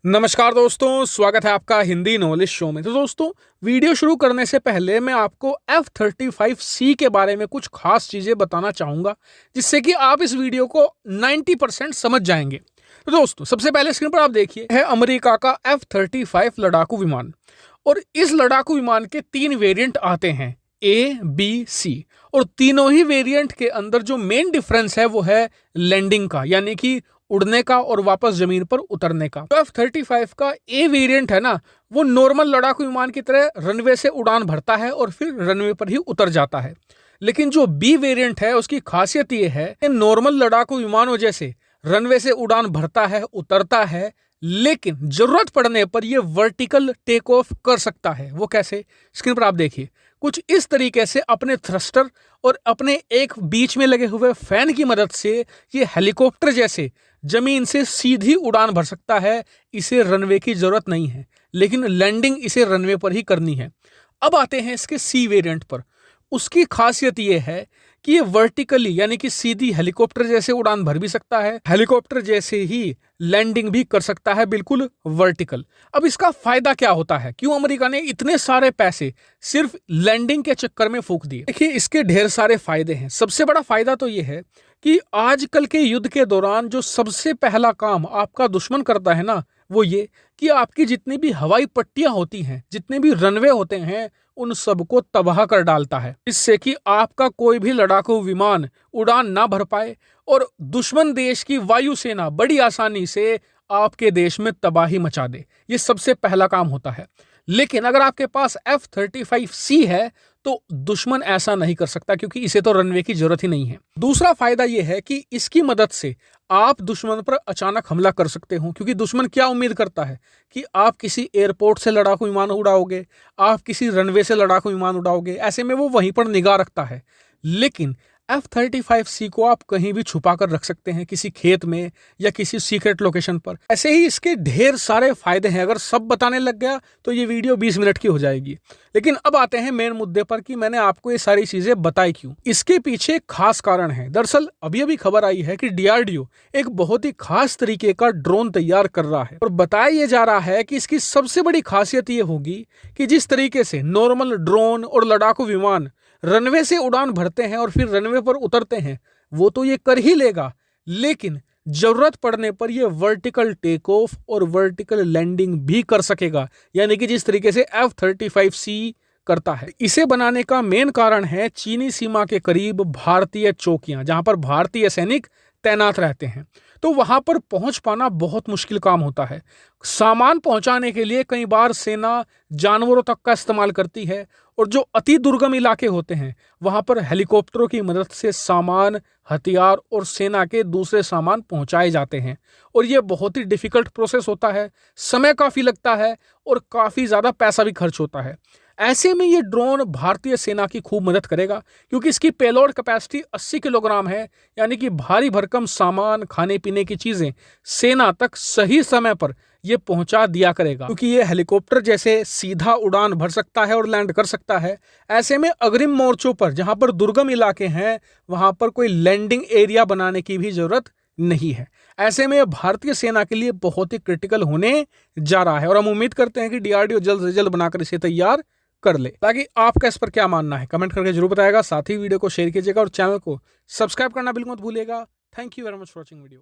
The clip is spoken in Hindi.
नमस्कार दोस्तों, स्वागत है आपका हिंदी नॉलेज शो में। तो दोस्तों, वीडियो शुरू करने से पहले मैं आपको F-35C के बारे में कुछ खास चीज़ें बताना चाहूँगा, जिससे कि आप इस वीडियो को 90% समझ जाएंगे। तो दोस्तों, सबसे पहले स्क्रीन पर आप देखिए है अमेरिका का F-35 लड़ाकू विमान। और इस लड़ाकू विमान के 3 वेरिएंट आते हैं, A, B, C। और तीनों ही वेरिएंट के अंदर जो मेन डिफरेंस है वो है लैंडिंग का, यानी कि उड़ने का और वापस जमीन पर उतरने का। तो F-35 का ए वेरिएंट है ना, वो नॉर्मल लड़ाकू विमान की तरह रनवे से उड़ान भरता है और फिर रनवे पर ही उतर जाता है। लेकिन जो बी वेरिएंट है उसकी खासियत ये है कि नॉर्मल लड़ाकू विमानों जैसे रनवे से उड़ान भरता है, उतरता है, लेकिन जरूरत पड़ने पर यह वर्टिकल टेक ऑफ कर सकता है। वो कैसे? स्क्रीन पर आप देखिए, कुछ इस तरीके से अपने थ्रस्टर और अपने एक बीच में लगे हुए फैन की मदद से ये हेलीकॉप्टर जैसे जमीन से सीधी उड़ान भर सकता है। इसे रनवे की जरूरत नहीं है, लेकिन लैंडिंग इसे रनवे पर ही करनी है। अब आते हैं इसके सी वेरिएंट पर। उसकी खासियत यह है कि ये वर्टिकली यानी कि सीधी हेलीकॉप्टर जैसे उड़ान भर भी सकता है, हेलीकॉप्टर जैसे ही लैंडिंग भी कर सकता है, बिल्कुल वर्टिकल। अब इसका फायदा क्या होता है? क्यों अमेरिका ने इतने सारे पैसे सिर्फ लैंडिंग के चक्कर में फूंक दिए? देखिए, इसके ढेर सारे फायदे हैं। सबसे बड़ा फायदा तो यह है कि आजकल के युद्ध के दौरान जो सबसे पहला काम आपका दुश्मन करता है ना, वो ये कि आपकी जितनी भी हवाई पट्टियां होती हैं, जितने भी रनवे होते हैं, उन सबको तबाह कर डालता है, इससे कि आपका कोई भी लड़ाकू विमान उड़ान ना भर पाए और दुश्मन देश की वायुसेना बड़ी आसानी से आपके देश में तबाही मचा दे। ये सबसे पहला काम होता है। लेकिन अगर आपके पास F-35C है तो दुश्मन ऐसा नहीं कर सकता, क्योंकि इसे तो रनवे की जरूरत ही नहीं है। दूसरा फायदा यह है कि इसकी मदद से आप दुश्मन पर अचानक हमला कर सकते हो, क्योंकि दुश्मन क्या उम्मीद करता है कि आप किसी एयरपोर्ट से लड़ाकू विमान उड़ाओगे, आप किसी रनवे से लड़ाकू विमान उड़ाओगे, ऐसे में वो वहीं पर निगाह रखता है। लेकिन F-35C को आप कहीं भी छुपा कर रख सकते हैं, किसी खेत में या किसी सीक्रेट लोकेशन पर। ऐसे ही इसके ढेर सारे फायदे हैं। अगर सब बताने लग गया तो ये वीडियो 20 मिनट की हो जाएगी। लेकिन अब आते हैं मेन मुद्दे पर कि मैंने आपको ये सारी चीजें बताई क्यों। इसके पीछे खास कारण है। दरअसल अभी अभी खबर आई है कि DRDO एक बहुत ही खास तरीके का ड्रोन तैयार कर रहा है और बताया यह जा रहा है कि इसकी सबसे बड़ी खासियत ये होगी कि जिस तरीके से नॉर्मल ड्रोन और लड़ाकू विमान रनवे से उड़ान भरते हैं और फिर रनवे पर उतरते हैं, वो तो ये कर ही लेगा, लेकिन जरूरत पड़ने पर ये वर्टिकल टेक ऑफ और वर्टिकल लैंडिंग भी कर सकेगा, यानी कि जिस तरीके से F-35C करता है। इसे बनाने का मेन कारण है चीनी सीमा के करीब भारतीय चौकियां, जहां पर भारतीय सैनिक तैनात रहते हैं। तो वहां पर पहुंच पाना बहुत मुश्किल काम होता है। सामान पहुंचाने के लिए कई बार सेना जानवरों तक का इस्तेमाल करती है, और जो अति दुर्गम इलाके होते हैं वहां पर हेलीकॉप्टरों की मदद से सामान, हथियार और सेना के दूसरे सामान पहुंचाए जाते हैं। और यह बहुत ही डिफिकल्ट प्रोसेस होता है, समय काफी लगता है और काफी ज्यादा पैसा भी खर्च होता है। ऐसे में ये ड्रोन भारतीय सेना की खूब मदद करेगा, क्योंकि इसकी पेलोड कैपेसिटी 80 किलोग्राम है, यानी कि भारी भरकम सामान, खाने पीने की चीजें सेना तक सही समय पर यह पहुंचा दिया करेगा। क्योंकि यह हेलीकॉप्टर जैसे सीधा उड़ान भर सकता है और लैंड कर सकता है, ऐसे में अग्रिम मोर्चों पर जहां पर दुर्गम इलाके हैं वहां पर कोई लैंडिंग एरिया बनाने की भी जरूरत नहीं है। ऐसे में भारतीय सेना के लिए बहुत ही क्रिटिकल होने जा रहा है और हम उम्मीद करते हैं कि DRDO जल्द से जल्द बनाकर इसे तैयार कर ले। ताकि आपका इस पर क्या मानना है कमेंट करके जरूर बताएगा। साथ ही वीडियो को शेयर कीजिएगा और चैनल को सब्सक्राइब करना बिल्कुल मत भूलिएगा। Thank you very much for watching video.